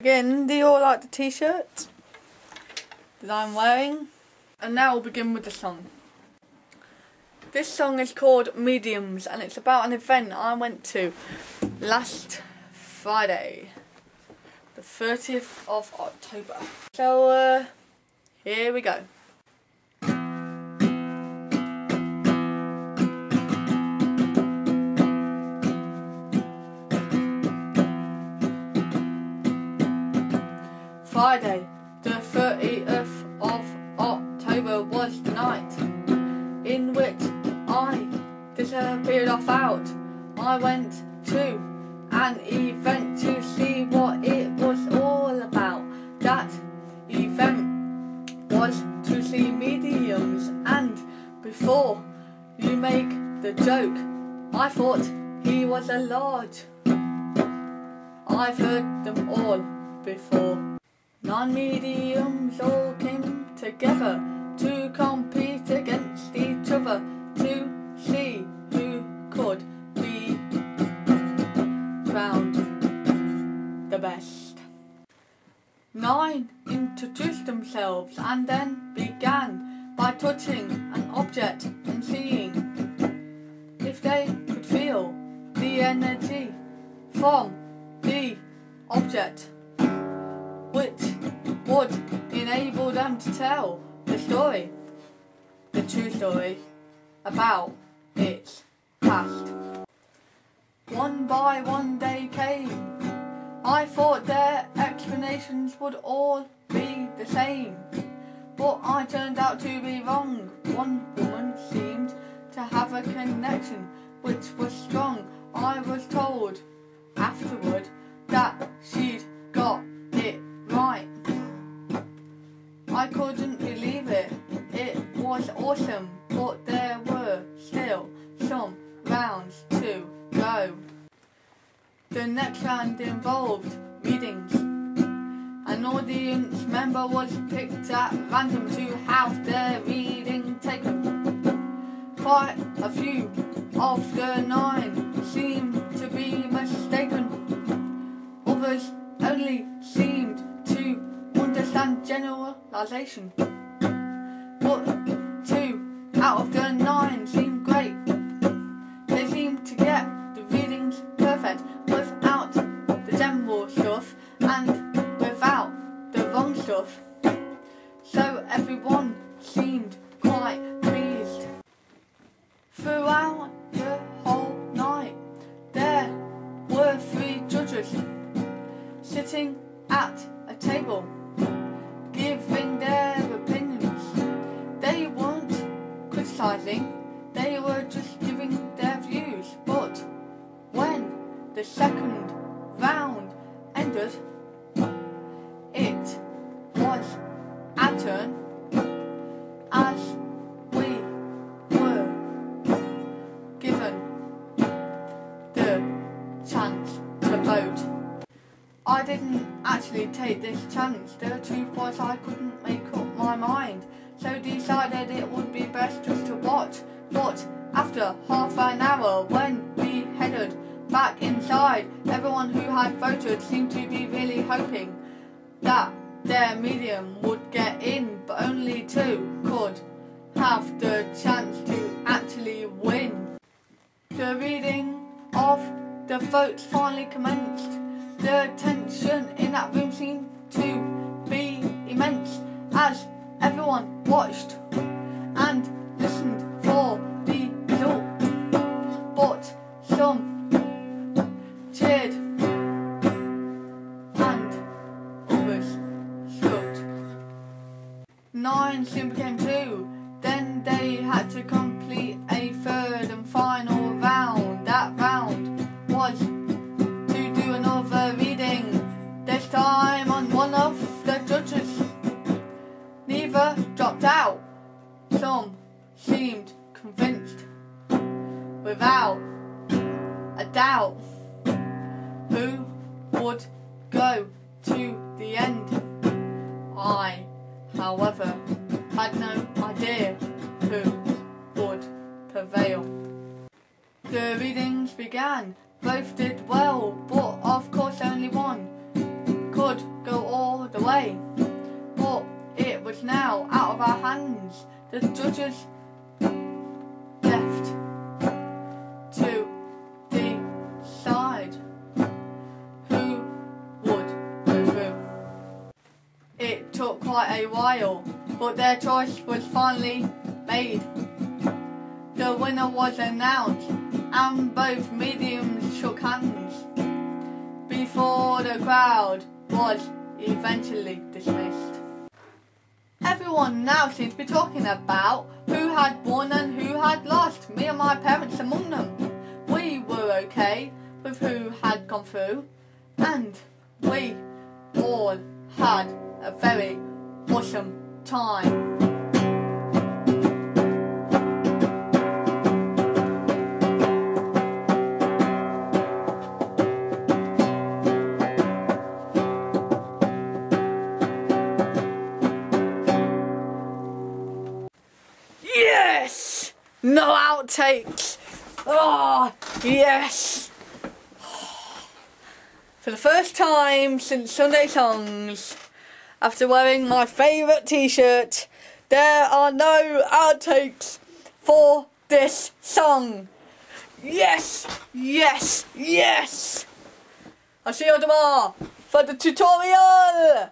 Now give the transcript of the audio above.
Again, do you all like the t-shirt that I'm wearing? And now we'll begin with the song. This song is called Mediums and it's about an event I went to last Friday, the 30th of October. So, here we go. Friday, the 30th of October was the night in which I disappeared off out. I went to an event to see what it was all about. That event was to see mediums, and before you make the joke, I thought he was a large. I've heard them all before. 9 mediums all came together to compete against each other to see who could be crowned the best. 9 introduced themselves and then began by touching an object and seeing if they could feel the energy from the object, which would enable them to tell the story, the true story, about its past. One by one they came. I thought their explanations would all be the same, but I turned out to be wrong. One woman seemed to have a connection which was strong. I was told afterward that she'd got it right. I couldn't believe it. It was awesome, but there were still some rounds to go. The next round involved readings. An audience member was picked at random to have their reading taken. Quite a few of the 9 seemed to be mistaken. Others only seemed to understand generalization, but 2 out of the 9 seemed great. They seemed to get the readings perfect without the general stuff and without the wrong stuff, so everyone seemed quite pleased. Throughout the whole night there were 3 judges sitting at a table, giving their opinions. They weren't criticising, they were just giving their views. But when the second round ended, it was our turn, as we were given the chance to vote. I didn't actually take this chance. The truth was I couldn't make up my mind, so decided it would be best just to watch. But after half an hour, when we headed back inside, everyone who had voted seemed to be really hoping that their medium would get in, but only 2 could have the chance to actually win. The reading of the votes finally commenced. The tension in that room seemed to be immense as everyone watched and listened for the result. But some cheered and others stood. 9 soon became 2. Then they had to complete a 3rd and final round. That round was another reading, this time on one of the judges. Neither dropped out. Some seemed convinced, without a doubt, who would go to the end. I, however, had no idea who would prevail. The readings began. Both did well, but of course only one could away. But it was now out of our hands. The judges left to decide who would go through. It took quite a while, but their choice was finally made. The winner was announced, and both mediums shook hands before the crowd was eventually dismissed. Everyone now seems to be talking about who had won and who had lost, me and my parents among them. We were okay with who had gone through, and we all had a very awesome time. Yes! No outtakes! Oh, yes! For the first time since Sunday Songs, after wearing my favourite t-shirt, there are no outtakes for this song. Yes! Yes! Yes! I'll see you tomorrow for the tutorial!